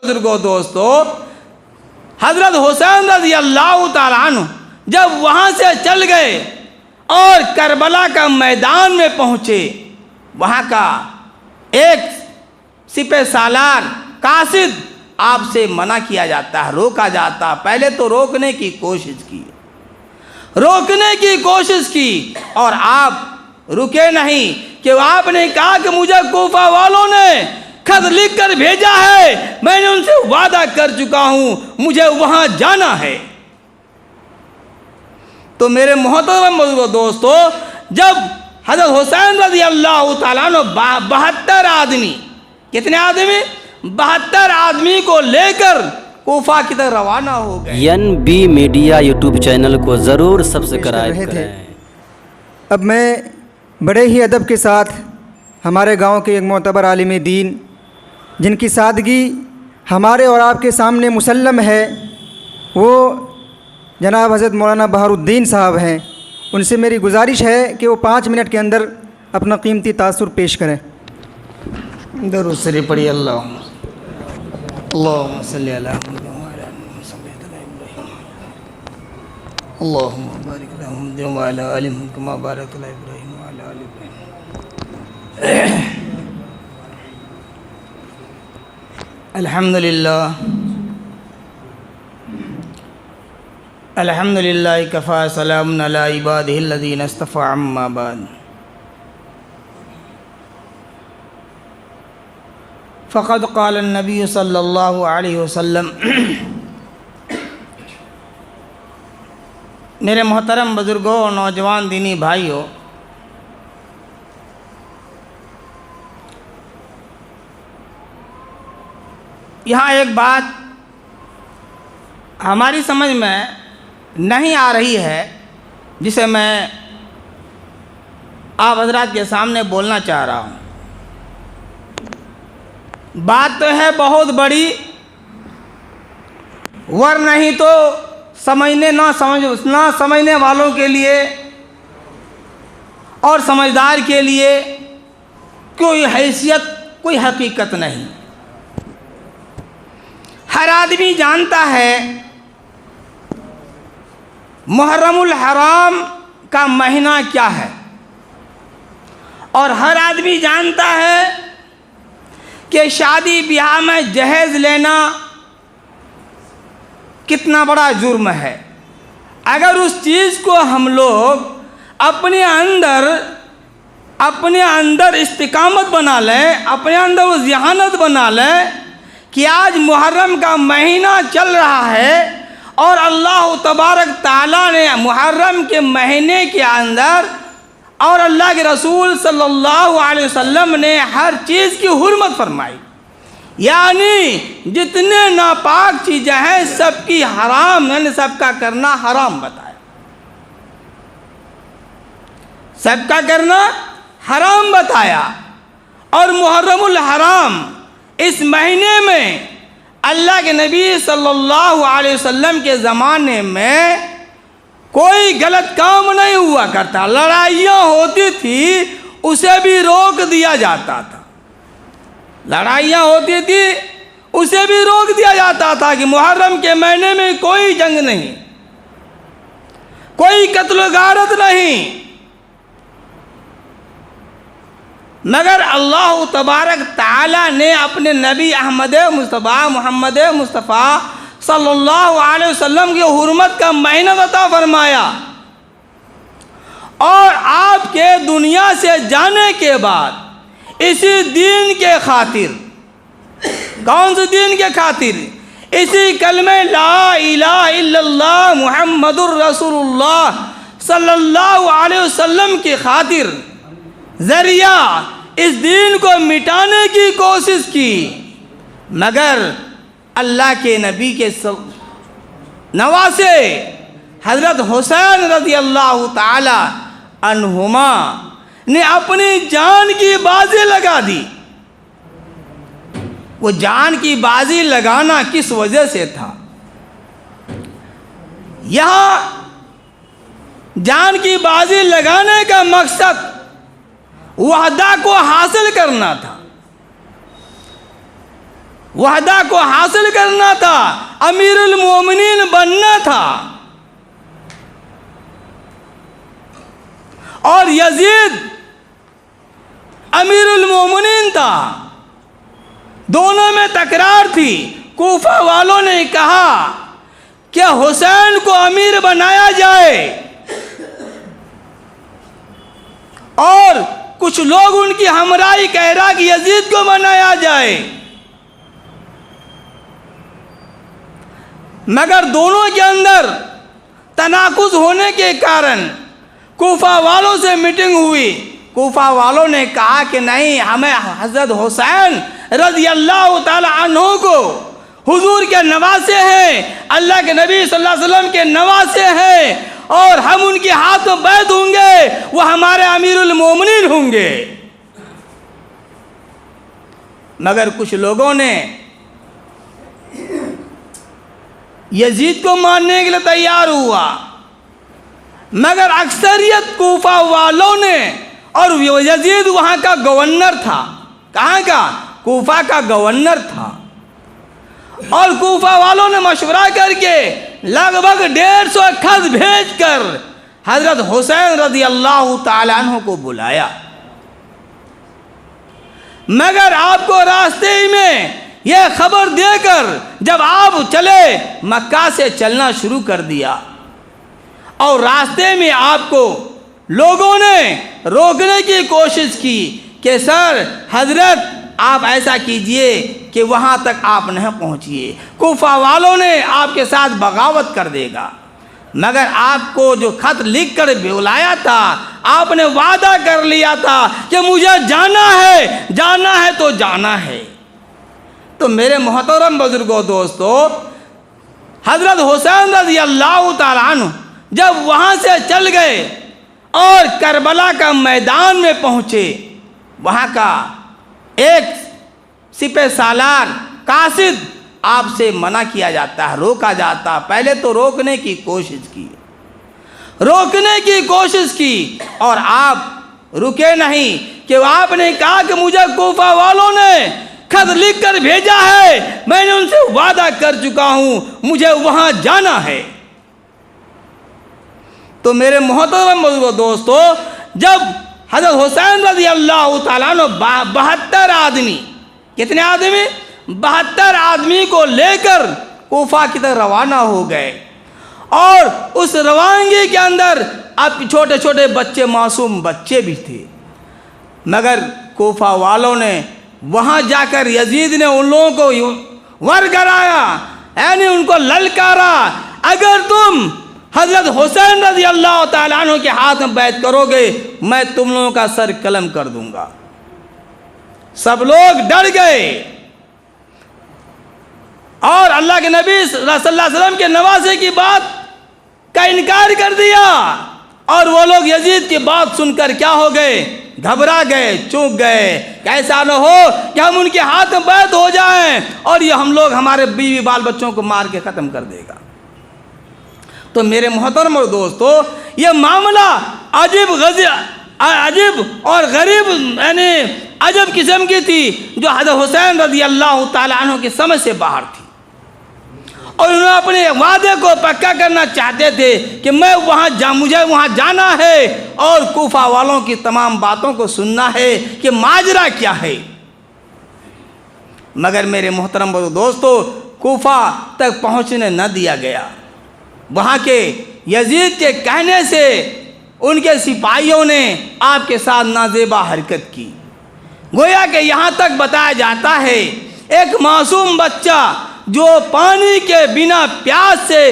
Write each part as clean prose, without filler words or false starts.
بزرگوں دوستو، حضرت حسین رضی اللہ تعالیٰ عنہ جب وہاں سے چل گئے اور کربلا کا میدان میں پہنچے، وہاں کا ایک سپہ سالار قاصد آپ سے منع کیا جاتا ہے، روکا جاتا ہے۔ پہلے تو روکنے کی کوشش کی اور آپ رکے نہیں، کہ آپ نے کہا کہ مجھے کوفہ والوں نے خط لکھ کر بھیجا ہے، میں نے ان سے وعدہ کر چکا ہوں، مجھے وہاں جانا ہے۔ تو میرے محترم دوستو، جب حضرت حسین رضی اللہ تعالیٰ عنہ 72 آدمی، کتنے آدمی؟ 72 آدمی کو لے کر کوفہ کی طرف روانہ ہو گئے۔ NB میڈیا یوٹیوب چینل کو ضرور سبسکرائب کریں۔ اب میں بڑے ہی ادب کے ساتھ ہمارے گاؤں کے ایک معتبر عالم دین، جن کی سادگی ہمارے اور آپ کے سامنے مسلم ہے، وہ جناب حضرت مولانا بہار الدین صاحب ہیں، ان سے میری گزارش ہے کہ وہ 5 منٹ کے اندر اپنا قیمتی تاثر پیش کریں۔ درود شریف پڑھی۔ اللہم صلی علی محمد اللہم بارک علی محمد وعلی آل محمد کما بارکت علی ابراہیم وعلی آل ابراہیم۔ الحمدللہ کفا سلام علی عبادہ الذین اصطفی اما بعد، فقد قال النبی صلی اللہ علیہ وسلم۔ میرے محترم بزرگوں اور نوجوان دینی بھائیوں، یہاں ایک بات ہماری سمجھ میں نہیں آ رہی ہے، جسے میں آپ حضرات کے سامنے بولنا چاہ رہا ہوں۔ بات تو ہے بہت بڑی، ور نہیں تو نہ سمجھنے والوں کے لیے اور سمجھدار کے لیے کوئی حیثیت، کوئی حقیقت نہیں۔ ہر آدمی جانتا ہے محرم الحرام کا مہینہ کیا ہے، اور ہر آدمی جانتا ہے کہ شادی بیاہ میں جہیز لینا کتنا بڑا جرم ہے۔ اگر اس چیز کو ہم لوگ اپنے اندر استقامت بنا لیں، اپنے اندر وہ ذہانت بنا لیں کہ آج محرم کا مہینہ چل رہا ہے اور اللہ تبارک تعالیٰ نے محرم کے مہینے کے اندر اور اللہ کے رسول صلی اللہ علیہ وسلم نے ہر چیز کی حرمت فرمائی، یعنی جتنے ناپاک چیزیں ہیں سب کی حرام، یعنی سب کا کرنا حرام بتایا، سب کا کرنا حرام بتایا۔ اور محرم الحرام اس مہینے میں اللہ کے نبی صلی اللہ علیہ وسلم کے زمانے میں کوئی غلط کام نہیں ہوا کرتا، لڑائیاں ہوتی تھی اسے بھی روک دیا جاتا تھا، لڑائیاں ہوتی تھی اسے بھی روک دیا جاتا تھا کہ محرم کے مہینے میں کوئی جنگ نہیں، کوئی قتل و غارت نہیں۔ مگر اللہ تبارک تعالیٰ نے اپنے نبی احمد مصطفیٰ محمد مصطفیٰ صلی اللہ علیہ وسلم کی حرمت کا مہینہ عطا فرمایا، اور آپ کے دنیا سے جانے کے بعد اسی دین کے خاطر، کون سے دین کے خاطر؟ اسی کلمہ لا الہ الا اللہ محمد الرسول اللہ صلی اللہ علیہ وسلم کی خاطر ذریعہ اس دین کو مٹانے کی کوشش کی، مگر اللہ کے نبی کے نواسے حضرت حسین رضی اللہ تعالی عنہما نے اپنی جان کی بازی لگا دی۔ وہ جان کی بازی لگانا کس وجہ سے تھا؟ یہاں جان کی بازی لگانے کا مقصد وحدہ کو حاصل کرنا تھا، وحدہ کو حاصل کرنا تھا، امیر المومنین بننا تھا. اور یزید امیر المومنین تھا. دونوں میں تکرار تھی. کوفہ والوں نے کہا کہ حسین کو امیر بنایا جائے، اور کچھ لوگ ان کی ہمراہی کہہ رہا کہ یزید کو بنایا جائے. مگر دونوں کے اندر تناقض ہونے کے کارن کوفہ والوں سے میٹنگ ہوئی. کوفہ والوں نے کہا کہ نہیں، ہمیں حضرت حسین رضی اللہ تعالی عنہ کو حضور کے نواسے ہیں، اللہ کے نبی صلی اللہ علیہ وسلم کے نواسے ہیں، اور ہم ان کے ہاتھ میں بیعت ہوں گے، وہ ہمارے امیر المومنین ہوں گے. مگر کچھ لوگوں نے یزید کو ماننے کے لیے تیار ہوا، مگر اکثریت کوفہ والوں نے، اور یزید وہاں کا گورنر تھا. کہاں کا؟ کوفہ کا گورنر تھا. اور کوفہ والوں نے مشورہ کر کے لگ بھگ 150 خط بھیج کر حضرت حسین رضی اللہ تعالیٰ عنہ کو بلایا. مگر آپ کو راستے میں یہ خبر دے کر جب آپ چلے، مکہ سے چلنا شروع کر دیا، اور راستے میں آپ کو لوگوں نے روکنے کی کوشش کی کہ سر حضرت آپ ایسا کیجئے کہ وہاں تک آپ نہ پہنچیے، کوفہ والوں نے آپ کے ساتھ بغاوت کر دے گا. مگر آپ کو جو خط لکھ کر بلایا تھا، آپ نے وعدہ کر لیا تھا کہ مجھے جانا ہے تو جانا ہے. تو میرے محترم بزرگوں، دوستو، حضرت حسین رضی اللہ تعالیٰ عنہ جب وہاں سے چل گئے اور کربلا کا میدان میں پہنچے، وہاں کا ایک سپہ سالار قاصد آپ سے منع کیا جاتا ہے، روکا جاتا ہے. پہلے تو روکنے کی کوشش کی اور آپ رکے نہیں، کہ آپ نے کہا کہ مجھے کوفہ والوں نے خط لکھ کر بھیجا ہے، میں نے ان سے وعدہ کر چکا ہوں، مجھے وہاں جانا ہے. تو میرے محترم دوستو، جب حضرت حسین رضی اللہ تعالیٰ عنہ 72 آدمی، کتنے آدمی؟ 72 آدمی کو لے کر کوفہ کی طرف روانہ ہو گئے، اور اس روانگی کے اندر اب چھوٹے چھوٹے بچے، معصوم بچے بھی تھے. مگر کوفہ والوں نے وہاں جا کر یزید نے ان لوگوں کو ور کرایا، یعنی ان کو للکارا، اگر تم حضرت حسین رضی اللہ تعالیٰ عنہ کے ہاتھ میں بیعت کرو گے، میں تم لوگوں کا سر قلم کر دوں گا. سب لوگ ڈر گئے اور اللہ کے نبی صلی اللہ علیہ وسلم کے نواسے کی بات کا انکار کر دیا. اور وہ لوگ یزید کی بات سن کر کیا ہو گئے؟ گھبرا گئے، چونک گئے کہ ایسا نہ ہو کہ ہم ان کے ہاتھ میں بیعت ہو جائیں اور یہ ہم لوگ ہمارے بیوی بال بچوں کو مار کے ختم کر دے گا. تو میرے محترم اور دوستو، یہ معاملہ عجیب اور غریب، یعنی عجب قسم کی تھی، جو حضرت حسین رضی اللہ تعالیٰ عنہ کی سمجھ سے باہر تھی. اور انہوں نے اپنے وعدے کو پکا کرنا چاہتے تھے کہ مجھے وہاں جانا ہے اور کوفہ والوں کی تمام باتوں کو سننا ہے کہ ماجرا کیا ہے. مگر میرے محترم دوستو، کوفہ تک پہنچنے نہ دیا گیا. وہاں کے یزید کے کہنے سے ان کے سپاہیوں نے آپ کے ساتھ نازیبا حرکت کی. گویا کہ یہاں تک بتایا جاتا ہے ایک معصوم بچہ جو پانی کے بنا پیاس سے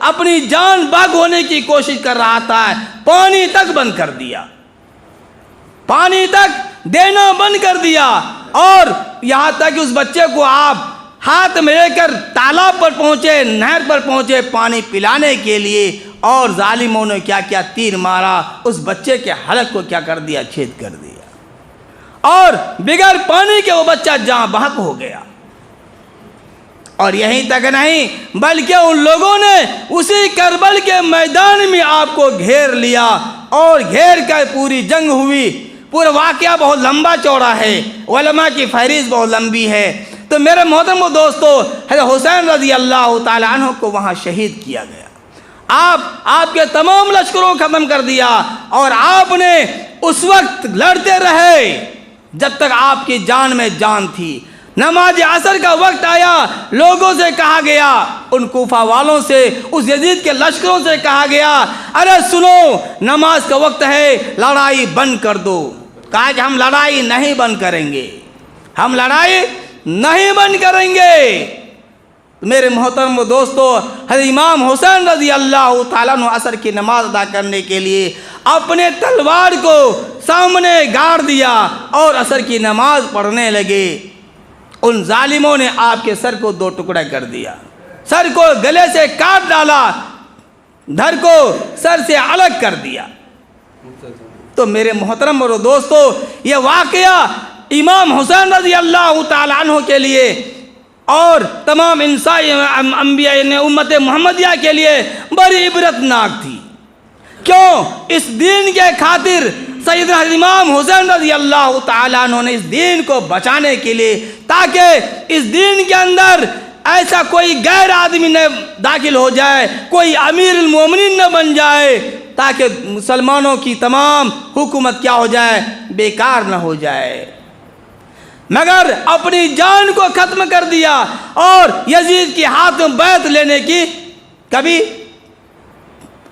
اپنی جان باغ ہونے کی کوشش کر رہا تھا، پانی تک بند کر دیا، پانی تک دینا بند کر دیا. اور یہاں تک اس بچے کو آپ ہاتھ میں لے کر تالاب پر پہنچے، نہر پر پہنچے پانی پلانے کے لیے، اور ظالموں نے کیا کیا؟ تیر مارا، اس بچے کے حلق کو کیا کر دیا؟ چھید کر دیا، اور بغیر پانی کے وہ بچہ جاں بحق ہو گیا. اور یہیں تک نہیں، بلکہ ان لوگوں نے اسی کربل کے میدان میں آپ کو گھیر لیا، اور گھیر کر پوری جنگ ہوئی. پورا واقعہ بہت لمبا چوڑا ہے، علماء کی فہرست بہت لمبی ہے. تو میرے محترم و دوستو، حضرت حسین رضی اللہ تعالیٰ عنہ کو وہاں شہید کیا گیا۔ آپ کے تمام لشکروں کو ختم کر دیا، اور آپ نے اس وقت لڑتے رہے جب تک آپ کی جان میں جان تھی۔ نماز عصر کا وقت آیا، لوگوں سے کہا گیا، ان کوفہ والوں سے، اس یزید کے لشکروں سے کہا گیا، ارے سنو، نماز کا وقت ہے، لڑائی بند کر دو۔ کہا کہ ہم لڑائی نہیں بند کریں گے، ہم لڑائی نہیں بند کریں گے۔ میرے محترم دوستو، حضرت امام حسین رضی اللہ تعالیٰ عنہ عصر کی نماز ادا کرنے کے لیے اپنے تلوار کو سامنے گاڑ دیا اور عصر کی نماز پڑھنے لگے۔ ان ظالموں نے آپ کے سر کو دو ٹکڑا کر دیا، سر کو گلے سے کاٹ ڈالا، دھڑ کو سر سے الگ کر دیا۔ تو میرے محترم اور دوستو، یہ واقعہ امام حسین رضی اللہ تعالیٰ عنہ کے لیے اور تمام انبیاء امت محمدیہ کے لیے بڑی عبرتناک تھی۔ کیوں؟ اس دین کے خاطر سیدنا امام حسین رضی اللہ تعالیٰ عنہ نے اس دین کو بچانے کے لیے، تاکہ اس دین کے اندر ایسا کوئی غیر آدمی نہ داخل ہو جائے، کوئی امیر المومنین نہ بن جائے، تاکہ مسلمانوں کی تمام حکومت کیا ہو جائے، بیکار نہ ہو جائے، مگر اپنی جان کو ختم کر دیا، اور یزید کے ہاتھ میں بیعت لینے کی کبھی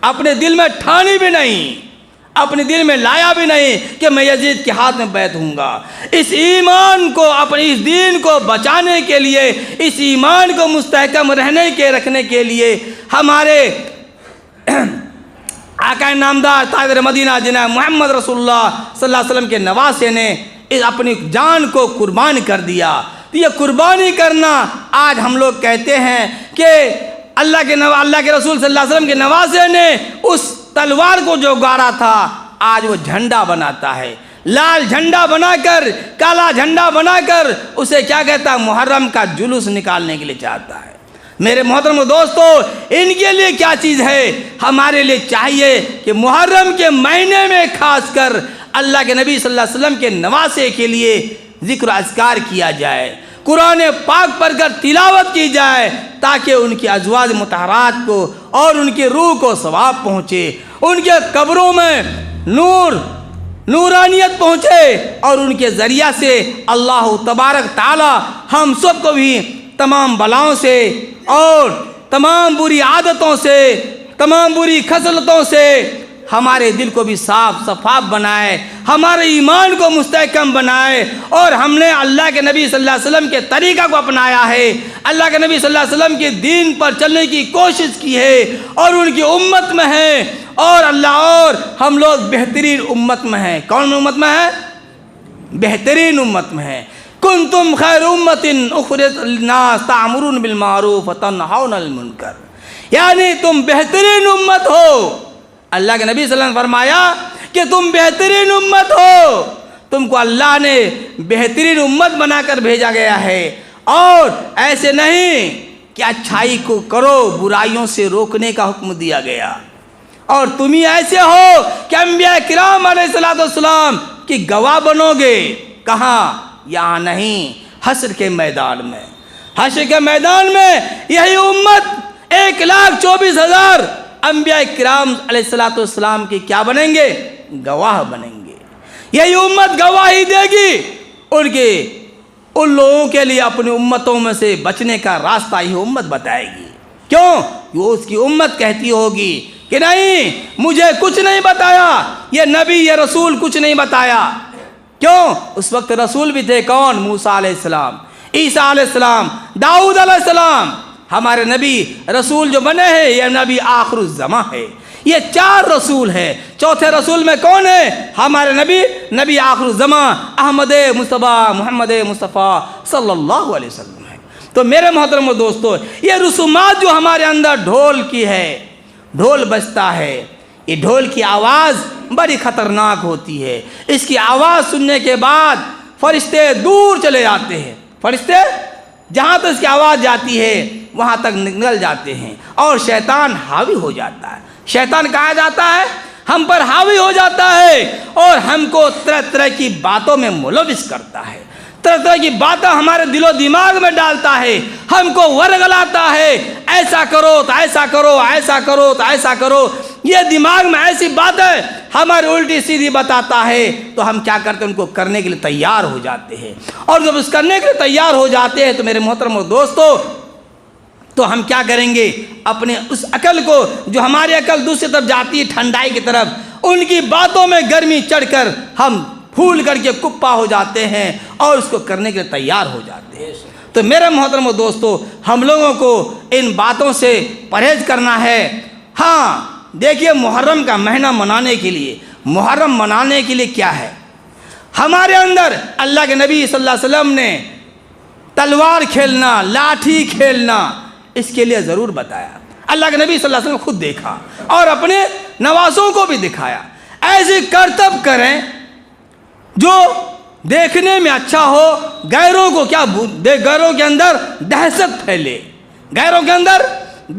اپنے دل میں ٹھانی بھی نہیں، اپنے دل میں لایا بھی نہیں کہ میں یزید کے ہاتھ میں بیعت ہوں گا۔ اس ایمان کو، اپنے اس دین کو بچانے کے لیے، اس ایمان کو مستحکم رکھنے کے لیے ہمارے آقا نامدار تاجر مدینہ جناب محمد رسول اللہ صلی اللہ علیہ وسلم کے نواسے نے اپنی جان کو قربان کر دیا۔ یہ قربانی کرنا، آج ہم لوگ کہتے ہیں کہ اللہ کے رسول صلی اللہ علیہ وسلم کے نواسے نے اس تلوار کو جو گاڑا تھا، آج وہ جھنڈا بناتا ہے، لال جھنڈا بنا کر، کالا جھنڈا بنا کر اسے کیا کہتا ہے، محرم کا جلوس نکالنے کے لیے چاہتا ہے۔ میرے محترم دوستو، ان کے لیے کیا چیز ہے؟ ہمارے لیے چاہیے کہ محرم کے مہینے میں خاص کر اللہ کے نبی صلی اللہ علیہ وسلم کے نواسے کے لیے ذکر و اذکار کیا جائے، قرآن پاک پڑھ کر تلاوت کی جائے، تاکہ ان کی ازواج مطہرات کو اور ان کی روح کو ثواب پہنچے، ان کے قبروں میں نورانیت پہنچے، اور ان کے ذریعہ سے اللہ تبارک تعالی ہم سب کو بھی تمام بلاؤں سے اور تمام بری عادتوں سے، تمام بری خصلتوں سے ہمارے دل کو بھی صاف شفاف بنائے، ہمارے ایمان کو مستحکم بنائے، اور ہم نے اللہ کے نبی صلی اللہ علیہ وسلم کے طریقہ کو اپنایا ہے، اللہ کے نبی صلی اللہ علیہ وسلم کے دین پر چلنے کی کوشش کی ہے، اور ان کی امت میں ہیں، اور ہم لوگ بہترین امت میں ہیں۔ کون امت میں ہے؟ بہترین امت میں ہے۔ کنتم خیر امت اخرجت للناس تأمرون بالمعروف وتنہون عن المنکر، یعنی تم بہترین امت ہو۔ اللہ کے نبی صلی اللہ علیہ وسلم نے فرمایا کہ تم بہترین امت ہو، تم کو اللہ نے بہترین امت بنا کر بھیجا گیا ہے، اور ایسے نہیں کہ اچھائی کو کرو، برائیوں سے روکنے کا حکم دیا گیا، اور تم ہی ایسے ہو کہ انبیاء کرام علیہ السلام کی گواہ بنو گے۔ کہاں؟ یہاں نہیں، حشر کے میدان میں۔ حشر کے میدان میں یہی امت 1,24,000 انبیاء کرام علیہ السلام کی کیا بنیں گے؟ گواہ بنیں گے۔ یہی امت گواہی دے گی ان لوگوں کے لیے، اپنی امتوں میں سے بچنے کا راستہ یہ امت بتائے گی۔ کیوں؟ وہ اس کی امت کہتی ہوگی کہ نہیں، مجھے کچھ نہیں بتایا یہ نبی، یہ رسول کچھ نہیں بتایا۔ کیوں؟ اس وقت رسول بھی تھے، کون؟ موسیٰ علیہ السلام، عیسیٰ علیہ السلام، داؤد علیہ السلام۔ ہمارے نبی رسول جو بنے ہیں، یہ نبی آخر الزماں ہے۔ یہ 4 رسول ہیں، چوتھے رسول میں کون ہے؟ ہمارے نبی آخر الزماں احمد مصطفیٰ محمد مصطفیٰ صلی اللہ علیہ وسلم ہے۔ تو میرے محترم دوستو، یہ رسومات جو ہمارے اندر ڈھول کی ہے، ڈھول بجتا ہے، یہ ڈھول کی آواز بڑی خطرناک ہوتی ہے۔ اس کی آواز سننے کے بعد فرشتے دور چلے جاتے ہیں، فرشتے جہاں تک اس کی آواز جاتی ہے وہاں تک نکل جاتے ہیں، اور شیطان حاوی ہو جاتا ہے۔ شیطان کہا جاتا ہے ہم پر حاوی ہو جاتا ہے، اور ہم کو طرح طرح کی باتوں میں ملوث کرتا ہے، طرح طرح کی باتیں ہمارے دل و دماغ میں ڈالتا ہے، ہم کو ورغلاتا ہے، ایسا کرو تو ایسا کرو، ایسا کرو تو ایسا کرو، یہ دماغ میں ایسی باتیں ہماری الٹی سیدھی بتاتا ہے، تو ہم کیا کرتے ہیں، ان کو کرنے کے لیے تیار ہو جاتے ہیں۔ اور جب اس کرنے کے لیے تیار ہو جاتے ہیں تو میرے محترم اور دوستو، تو ہم کیا کریں گے، اپنے اس عقل کو، جو ہماری عقل دوسری طرف جاتی ہے ٹھنڈائی کی طرف، ان کی باتوں میں گرمی چڑھ کر ہم پھول کر کے کپا ہو جاتے ہیں اور اس کو کرنے کے لیے تیار ہو جاتے ہیں۔ تو میرے محترم و دوستو، ہم لوگوں کو ان باتوں سے پرہیز کرنا ہے۔ ہاں دیکھیے، محرم کا مہینہ منانے کے لیے، محرم منانے کے لیے کیا ہے، ہمارے اندر اللہ کے نبی صلی اللہ علیہ وسلم نے تلوار کھیلنا، لاٹھی کھیلنا، اس کے لیے ضرور بتایا۔ اللہ کے نبی صلی اللہ علیہ وسلم خود دیکھا اور اپنے نوازوں کو بھی دکھایا۔ ایسے کرتب کریں جو دیکھنے میں اچھا ہو، غیروں کو کیا، غیروں کے اندر دہشت پھیلے، غیروں کے اندر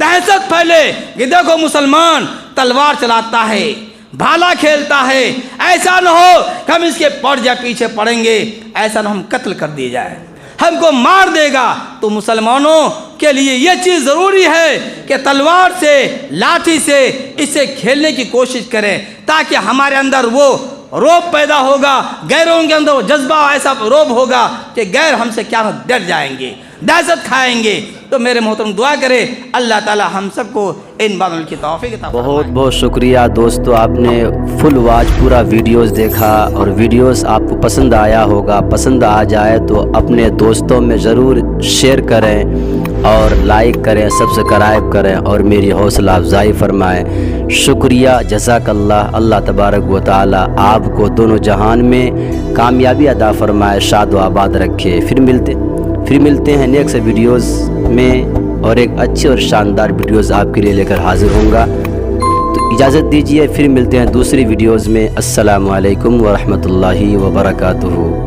دہشت پھیلے کہ دیکھو مسلمان تلوار چلاتا ہے، بھالا کھیلتا ہے، ایسا نہ ہو کہ ہم اس کے پڑ جائے، پیچھے پڑیں گے، ایسا نہ ہم قتل کر دیے جائے، ہم کو مار دے گا۔ تو مسلمانوں کے لیے یہ چیز ضروری ہے کہ تلوار سے، لاٹھی سے، اسے کھیلنے کی کوشش کریں، تاکہ ہمارے اندر وہ روب پیدا ہوگا، غیروں کے اندر وہ جذبہ ایسا روب ہوگا کہ غیر ہم سے کیا ڈر جائیں گے، دہشت کھائیں گے۔ تو میرے محترم دعا کرے اللہ تعالی ہم سب کو ان باتوں کی توفیق عطا فرمائے۔ بہت بہت شکریہ دوستو، آپ نے فل واچ پورا ویڈیوز دیکھا، اور ویڈیوز آپ کو پسند آیا ہوگا۔ پسند آ جائے تو اپنے دوستوں میں ضرور شیئر کریں اور لائک کریں، سبسکرائب کریں اور میری حوصلہ افزائی فرمائیں۔ شکریہ، جزاک اللہ۔ اللہ تبارک و تعالی آپ کو دونوں جہان میں کامیابی عطا فرمائے، شاد و آباد رکھے۔ پھر ملتے ہیں نیکسٹ ویڈیوز میں، اور ایک اچھے اور شاندار ویڈیوز آپ کے لیے لے کر حاضر ہوں گا۔ تو اجازت دیجیے، پھر ملتے ہیں دوسری ویڈیوز میں۔ السلام علیکم ورحمۃ اللہ وبرکاتہ۔